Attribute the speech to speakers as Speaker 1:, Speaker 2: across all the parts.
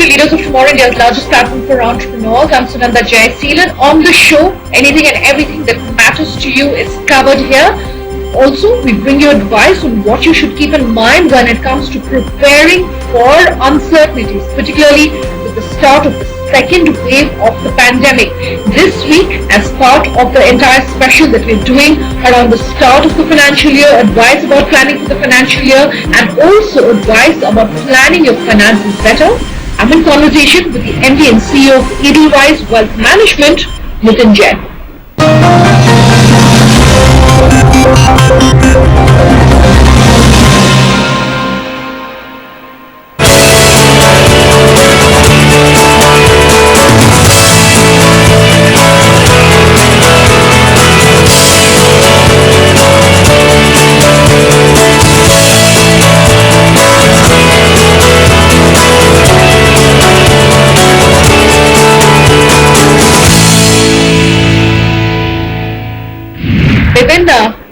Speaker 1: Leaders of Tomorrow, India's largest platform for entrepreneurs. I'm Sunanda Jayasheelan. On the show, anything and everything that matters to you is covered here. Also, we bring you advice on what you should keep in mind when it comes to preparing for uncertainties, particularly with the start of the second wave of the pandemic. This week, as part of the entire special that we're doing around the start of the financial year, advice about planning for the financial year, and also advice about planning your finances better, I'm in conversation with the MD and CEO of Edelweiss Wealth Management, Nitin Jain.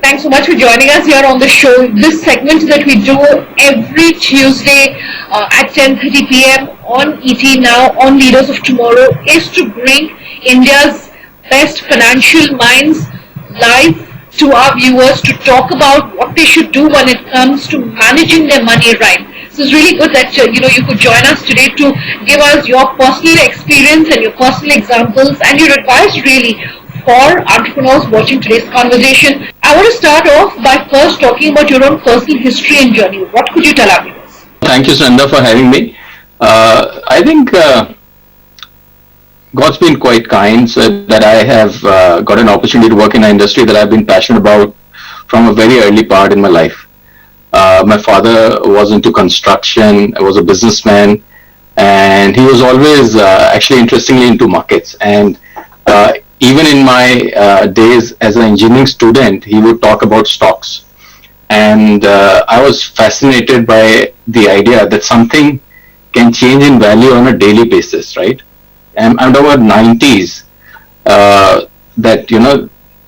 Speaker 1: Thanks so much for joining us here on the show. This segment that we do every Tuesday at 10:30 p.m. on ET Now on Leaders of Tomorrow is to bring India's best financial minds live to our viewers to talk about what they should do when it comes to managing their money right. So it's really good that you could join us today to give us your personal experience and your personal examples and your advice really for entrepreneurs watching today's conversation. I want to start off by first talking about your own personal history and journey. What could you tell our viewers?
Speaker 2: Thank you, Sanda, for having me. I think God's been quite kind so that I have got an opportunity to work in an industry that I've been passionate about from a very early part in my life. My father was into construction, was a businessman, and he was always actually interestingly into markets. And even in my days as an engineering student, he would talk about stocks. And I was fascinated by the idea that something can change in value on a daily basis, right? And I'm talking about 90s, that,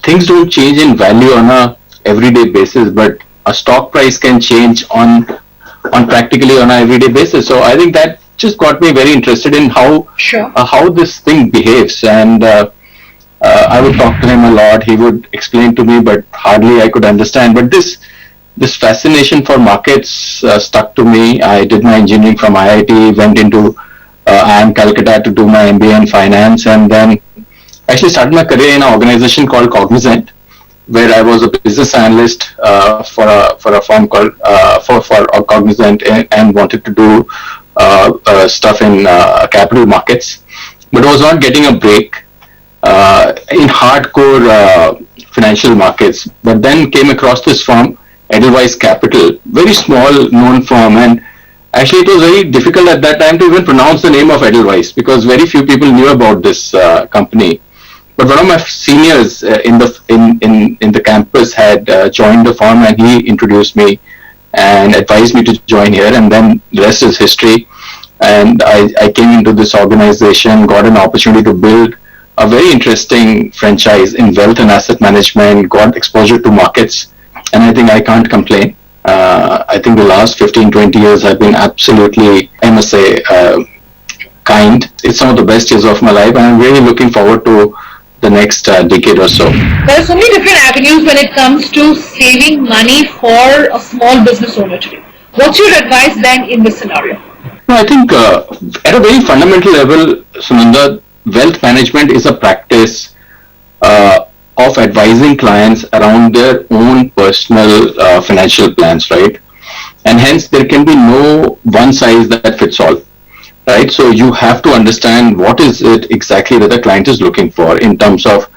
Speaker 2: things don't change in value on a everyday basis, but a stock price can change on practically on an everyday basis. So I think that just got me very interested in how this thing behaves. And I would talk to him a lot. He would explain to me, but hardly I could understand. But this fascination for markets stuck to me. I did my engineering from IIT, went into IIM Calcutta to do my MBA in finance, and then actually started my career in an organization called Cognizant, where I was a business analyst for a firm called for Cognizant, and wanted to do stuff in capital markets, but was not getting a break in hardcore financial markets. But then came across this firm, Edelweiss Capital, very small known firm, and actually it was very difficult at that time to even pronounce the name of Edelweiss because very few people knew about this company. But one of my seniors in the campus had joined the firm, and he introduced me and advised me to join here, and then the rest is history. And I came into this organization, got an opportunity to build a very interesting franchise in wealth and asset management, got exposure to markets, and I think I can't complain. I think the last 15-20 years have been absolutely, I must say, kind. It's some of the best years of my life, and I'm really looking forward to the next decade or so.
Speaker 1: There are so many different avenues when it comes to saving money for a small business owner today. What's your advice then in this scenario?
Speaker 2: No, I think at a very fundamental level, Sunanda, wealth management is a practice of advising clients around their own personal financial plans, right? And hence there can be no one size that fits all, right? So you have to understand what is it exactly that the client is looking for in terms of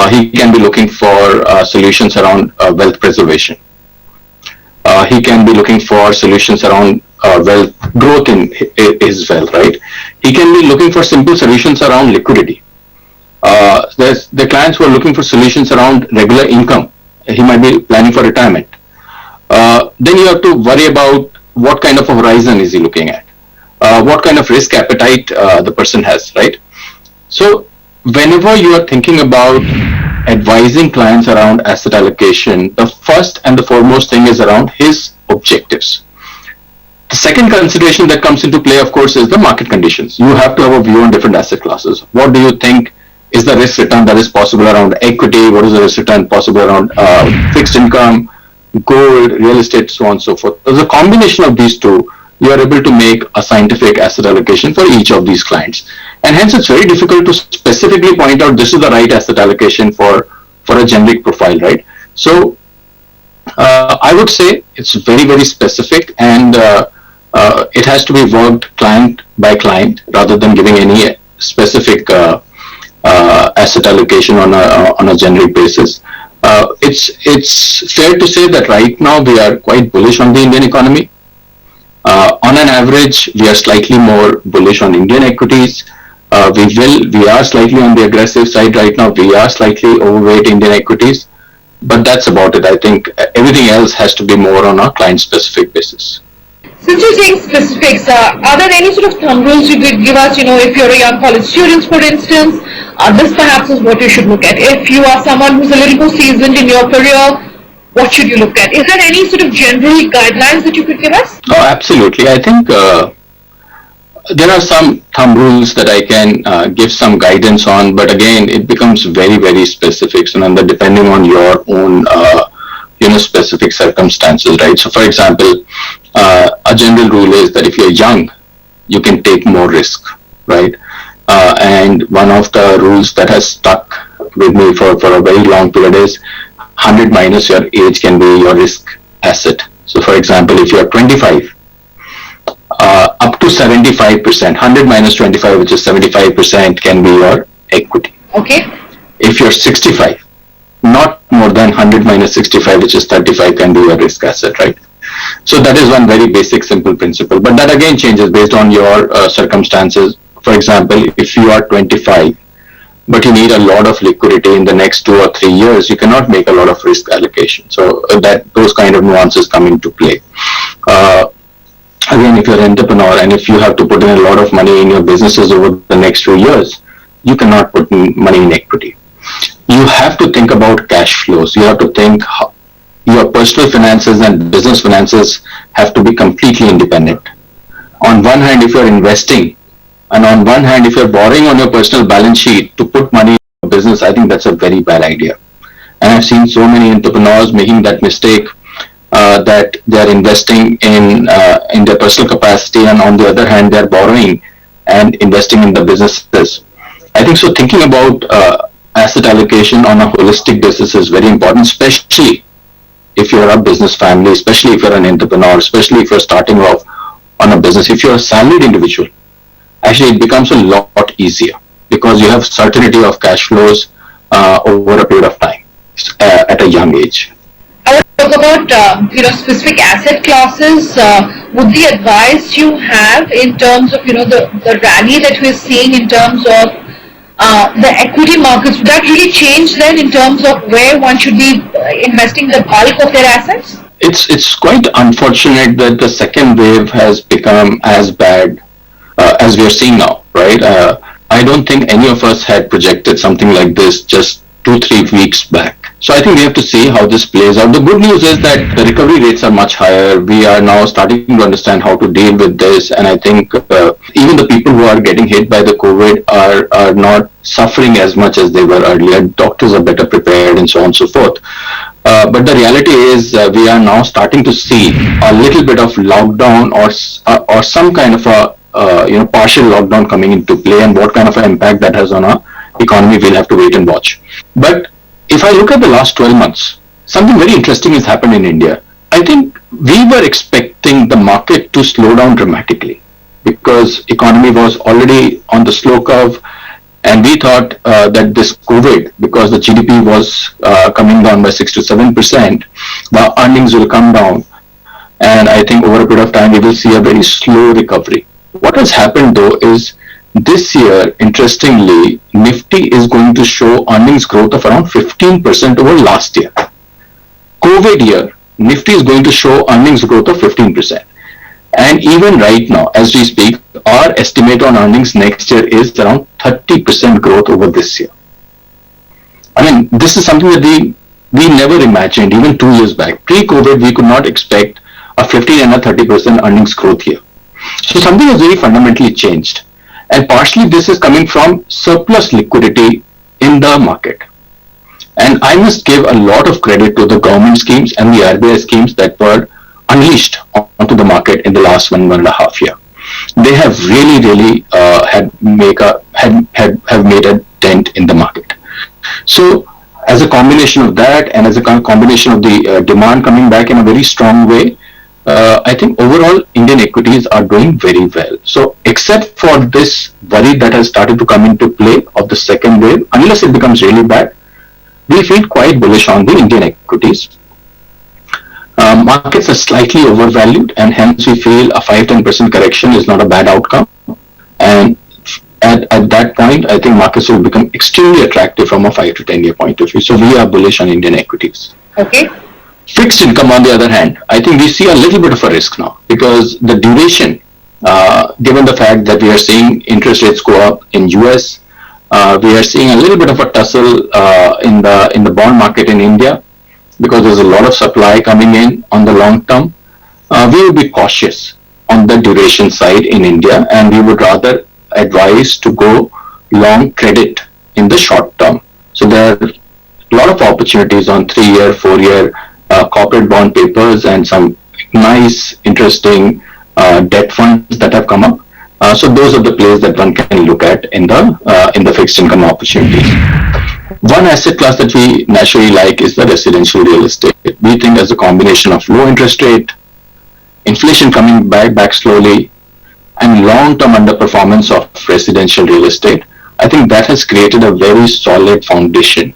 Speaker 2: he can be looking for solutions around wealth preservation. He can be looking for solutions around wealth growth in his wealth, right? He can be looking for simple solutions around liquidity. There's the clients who are looking for solutions around regular income. He might be planning for retirement. Then you have to worry about what kind of a horizon is he looking at, what kind of risk appetite the person has, right? So whenever you are thinking about advising clients around asset allocation, the first and the foremost thing is around his objectives. The second consideration that comes into play, of course, is the market conditions. You have to have a view on different asset classes. What do you think is the risk return that is possible around equity? What is the risk return possible around fixed income, gold, real estate, so on and so forth? As a combination of these two, you are able to make a scientific asset allocation for each of these clients. And hence, it's very difficult to specifically point out this is the right asset allocation for a generic profile, right? So I would say it's very, very specific, and it has to be worked client by client rather than giving any specific asset allocation on a generic basis. It's fair to say that right now we are quite bullish on the Indian economy. On an average, we are slightly more bullish on Indian equities. We are slightly on the aggressive side right now. We are slightly overweight Indian equities, but that's about it. I think everything else has to be more on a client-specific basis.
Speaker 1: Since you're saying specifics, are there any sort of thumb rules you could give us? If you're a young college student, for instance, this perhaps is what you should look at. If you are someone who's a little more seasoned in your career, what should you look at? Is there any sort of general guidelines that you could give us?
Speaker 2: Oh, absolutely. I think there are some thumb rules that I can give some guidance on, but again, it becomes very, very specific, so depending on your own, specific circumstances, right? So, for example, a general rule is that if you're young, you can take more risk, right? And one of the rules that has stuck with me for a very long period is 100 minus your age can be your risk asset. So, for example, if you're 25, up to 75%, 100 minus 25, which is 75%, can be your equity.
Speaker 1: Okay.
Speaker 2: If you're 65, not more than 100 minus 65, which is 35, can be your risk asset, right? So that is one very basic, simple principle. But that again changes based on your circumstances. For example, if you are 25, but you need a lot of liquidity in the next 2 or 3 years, you cannot make a lot of risk allocation. So that those kind of nuances come into play. Again, if you're an entrepreneur and if you have to put in a lot of money in your businesses over the next few years, you cannot put in money in equity. You have to think about cash flows. You have to think your personal finances and business finances have to be completely independent. On one hand, if you're investing, and on one hand, if you're borrowing on your personal balance sheet to put money in your business, I think that's a very bad idea. And I've seen so many entrepreneurs making that mistake. That they're investing in their personal capacity, and on the other hand, they're borrowing and investing in the businesses. I think so. Thinking about asset allocation on a holistic basis is very important, especially if you're a business family, especially if you're an entrepreneur, especially if you're starting off on a business. If you're a salaried individual, actually it becomes a lot easier because you have certainty of cash flows over a period of time at a young age.
Speaker 1: I want to talk about specific asset classes. Would the advice you have in terms of the rally that we're seeing in terms of the equity markets, would that really change then in terms of where one should be investing the bulk of their assets?
Speaker 2: It's quite unfortunate that the second wave has become as bad as we are seeing now, right? I don't think any of us had projected something like this just 2-3 weeks back. So I think we have to see how this plays out. The good news is that the recovery rates are much higher. We are now starting to understand how to deal with this. And I think even the people who are getting hit by the COVID are not suffering as much as they were earlier. Doctors are better prepared and so on and so forth. But the reality is we are now starting to see a little bit of lockdown or some kind of a partial lockdown coming into play, and what kind of an impact that has on our economy, we'll have to wait and watch. But if I look at the last 12 months, something very interesting has happened in India. I think we were expecting the market to slow down dramatically because economy was already on the slow curve, and we thought that this COVID, because the GDP was coming down by 6 to 7%, the earnings will come down, and I think over a period of time we will see a very slow recovery. What has happened though is this year, interestingly, Nifty is going to show earnings growth of around 15% over last year. COVID year, Nifty is going to show earnings growth of 15%. And even right now, as we speak, our estimate on earnings next year is around 30% growth over this year. I mean, this is something that we never imagined, even 2 years back. Pre-COVID, we could not expect a 15 and a 30% earnings growth here. So something has very fundamentally changed. And partially this is coming from surplus liquidity in the market. And I must give a lot of credit to the government schemes and the RBI schemes that were unleashed onto the market in the last 1.5 year. They have really have made a dent in the market. So as a combination of that and as a combination of the demand coming back in a very strong way, I think overall Indian equities are doing very well. So except for this worry that has started to come into play of the second wave, unless it becomes really bad, we feel quite bullish on the Indian equities. Markets are slightly overvalued, and hence we feel a 5-10% correction is not a bad outcome. And at that point, I think markets will become extremely attractive from a 5 to 10 year point of view. So we are bullish on Indian equities.
Speaker 1: Okay.
Speaker 2: Fixed income, on the other hand, I think we see a little bit of a risk now because the duration, given the fact that we are seeing interest rates go up in US, we are seeing a little bit of a tussle in the bond market in India because there's a lot of supply coming in on the long term. We will be cautious on the duration side in India, and we would rather advise to go long credit in the short term. So there are a lot of opportunities on 3-year, 4-year corporate bond papers and some nice, interesting debt funds that have come up. So those are the plays that one can look at in the fixed income opportunities. One asset class that we naturally like is the residential real estate. We think as a combination of low interest rate, inflation coming back slowly, and long-term underperformance of residential real estate, I think that has created a very solid foundation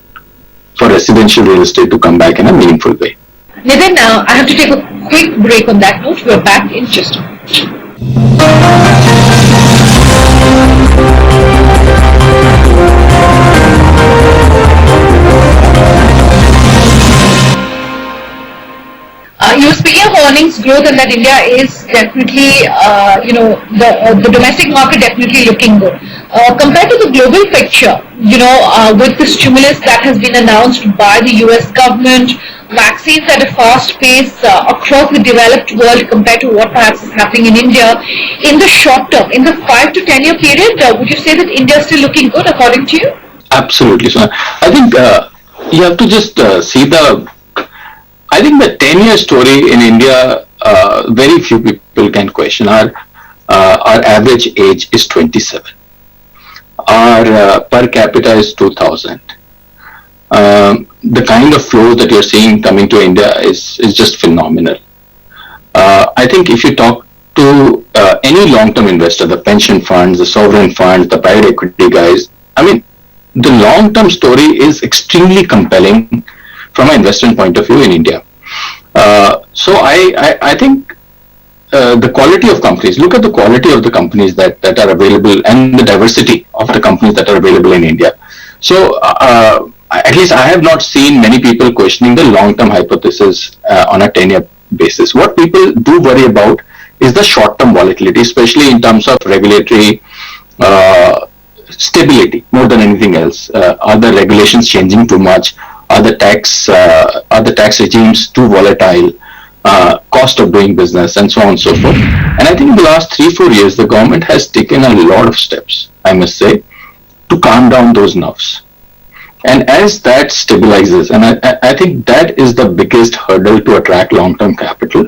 Speaker 2: for residential real estate to come back in a meaningful way.
Speaker 1: Nitin, I have to take a quick break on that note. We're back in just a minute. You were speaking of earnings growth and that India is definitely, the domestic market definitely looking good. Compared to the global picture, with the stimulus that has been announced by the US government, vaccines at a fast pace across the developed world compared to what perhaps is happening in India, in the short term, in the 5 to 10 year period, would you say that India is still looking good according to you?
Speaker 2: Absolutely. So I think you have to just see I think the 10-year story in India, very few people can question. Our average age is 27. Our per capita is 2,000. The kind of flows that you're seeing coming to India is just phenomenal. I think if you talk to any long-term investor, the pension funds, the sovereign funds, the private equity guys, I mean, the long-term story is extremely compelling from an investment point of view in India. So I think the quality of companies, look at the quality of the companies that are available and the diversity of the companies that are available in India. So at least I have not seen many people questioning the long-term hypothesis on a 10-year basis. What people do worry about is the short-term volatility, especially in terms of regulatory stability more than anything else. Are the regulations changing too much? Are the tax regimes too volatile? Cost of doing business, and so on and so forth. And I think in the last 3-4 years, the government has taken a lot of steps, I must say, to calm down those nerves. And as that stabilizes, and I think that is the biggest hurdle to attract long-term capital.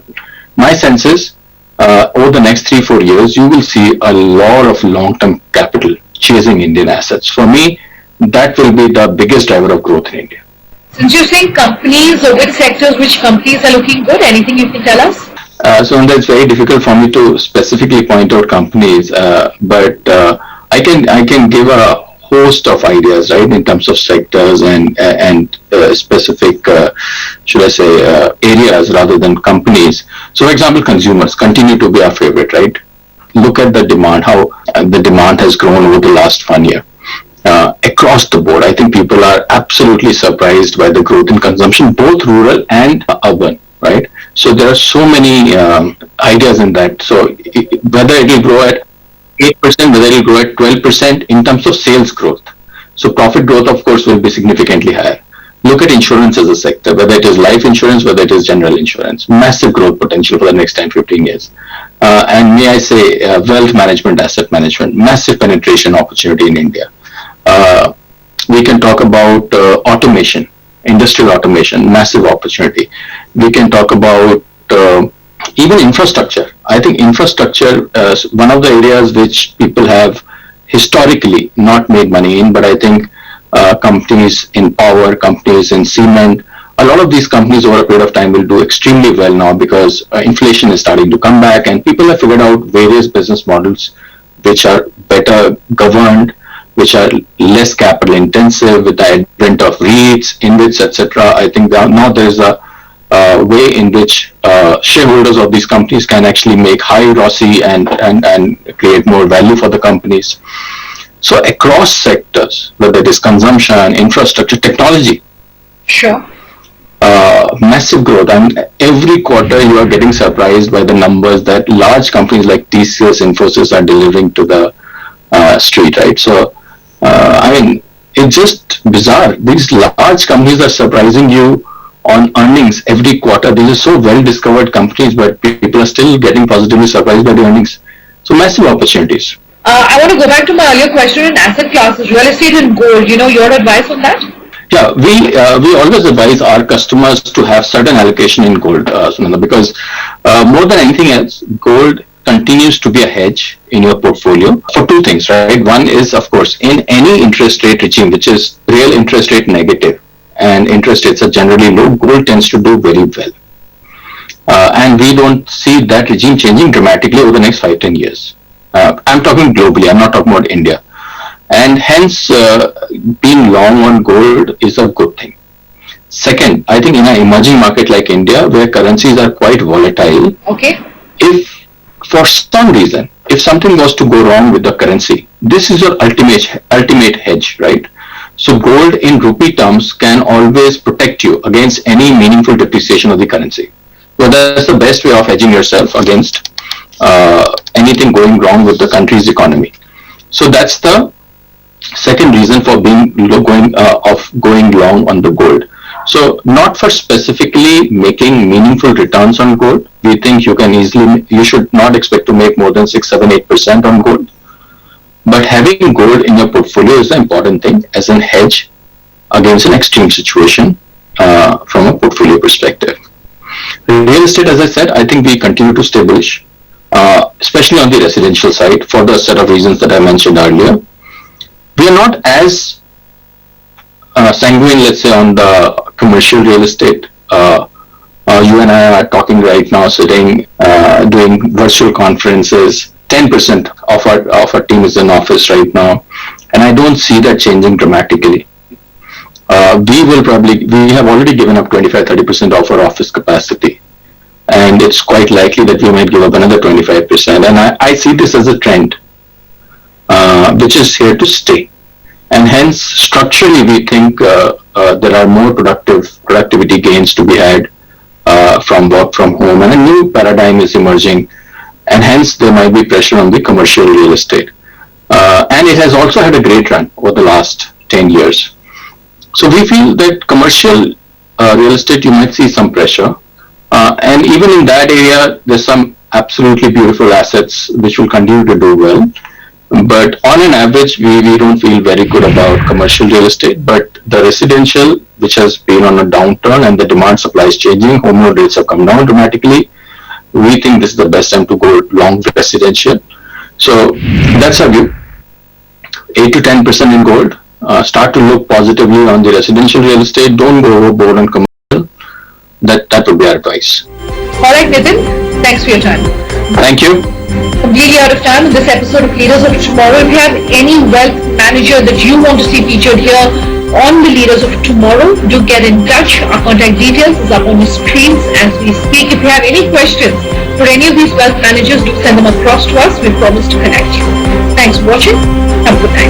Speaker 2: My sense is, over the next 3-4 years, you will see a lot of long-term capital chasing Indian assets. For me, that will be the biggest driver of growth in India.
Speaker 1: Since you're saying companies, or which sectors, which companies are looking good, anything you can tell us?
Speaker 2: So it's very difficult for me to specifically point out companies, but I can give a host of ideas, right, in terms of sectors and specific, should I say, areas rather than companies. So, for example, consumers continue to be our favorite, right? Look at the demand, how the demand has grown over the last 1 year. Across the board, I think people are absolutely surprised by the growth in consumption, both rural and urban, right? So there are so many ideas in that. So whether it will grow at 8%, whether it will grow at 12% in terms of sales growth. So profit growth, of course, will be significantly higher. Look at insurance as a sector, whether it is life insurance, whether it is general insurance. Massive growth potential for the next 10, 15 years. And may I say, wealth management, asset management, massive penetration opportunity in India. We can talk about automation, industrial automation, massive opportunity. We can talk about even infrastructure. I think infrastructure is one of the areas which people have historically not made money in, but I think companies in power, companies in cement, a lot of these companies over a period of time will do extremely well now because inflation is starting to come back and people have figured out various business models which are better governed, which are less capital intensive with the advent of REITs, InvITs, etc. I think now there is a way in which shareholders of these companies can actually make high ROCE and create more value for the companies. So across sectors, whether it is consumption, infrastructure, technology,
Speaker 1: Sure.
Speaker 2: massive growth. And every quarter you are getting surprised by the numbers that large companies like TCS, Infosys are delivering to the street, right? So, I mean, it's just bizarre. These large companies are surprising you on earnings every quarter. These are so well discovered companies, but people are still getting positively surprised by the earnings. So massive opportunities.
Speaker 1: I want to go back to my earlier question in asset classes, real estate and gold. Your advice on that?
Speaker 2: Yeah, we always advise our customers to have certain allocation in gold, Sunanda, because more than anything else, gold continues to be a hedge in your portfolio for two things, right? One is, of course, in any interest rate regime, which is real interest rate negative, and interest rates are generally low, gold tends to do very well. And we don't see that regime changing dramatically over the next 5-10 years. I'm talking globally, I'm not talking about India. And hence, being long on gold is a good thing. Second, I think in an emerging market like India, where currencies are quite volatile,
Speaker 1: Okay.
Speaker 2: if for some reason, if something was to go wrong with the currency, this is your ultimate hedge, right? So gold in rupee terms can always protect you against any meaningful depreciation of the currency. So that's the best way of hedging yourself against anything going wrong with the country's economy. So that's the second reason for going long on the gold. So not for specifically making meaningful returns on gold. We think you should not expect to make more than 6, 7, 8% on gold. But having gold in your portfolio is the important thing as an hedge against an extreme situation from a portfolio perspective. Real estate, as I said, I think we continue to stay bullish, especially on the residential side for the set of reasons that I mentioned earlier. We are not as sanguine, let's say, on the commercial real estate. You and I are talking right now, sitting, doing virtual conferences. 10% of our team is in office right now, and I don't see that changing dramatically. We have already given up 25-30% of our office capacity, and it's quite likely that we might give up another 25%. And I see this as a trend, which is here to stay. And hence, structurally, we think there are more productivity gains to be had from work from home, and a new paradigm is emerging. And hence, there might be pressure on the commercial real estate. And it has also had a great run over the last 10 years. So we feel that commercial real estate, you might see some pressure. And even in that area, there's some absolutely beautiful assets which will continue to do well. But on an average, we don't feel very good about commercial real estate. But the residential, which has been on a downturn and the demand supply is changing, home loan rates have come down dramatically. We think this is the best time to go long residential. So that's our view. 8 to 10% in gold. Start to look positively on the residential real estate. Don't go overboard on commercial. That would be our advice.
Speaker 1: All right, Nitin. Thanks for your time.
Speaker 2: Thank you.
Speaker 1: Completely out of time in this episode of Leaders of Tomorrow. If you have any wealth manager that you want to see featured here on the Leaders of Tomorrow, do get in touch. Our contact details is up on the screens as we speak. If you have any questions for any of these wealth managers, do send them across to us. We promise to connect you. Thanks for watching. Have a good night.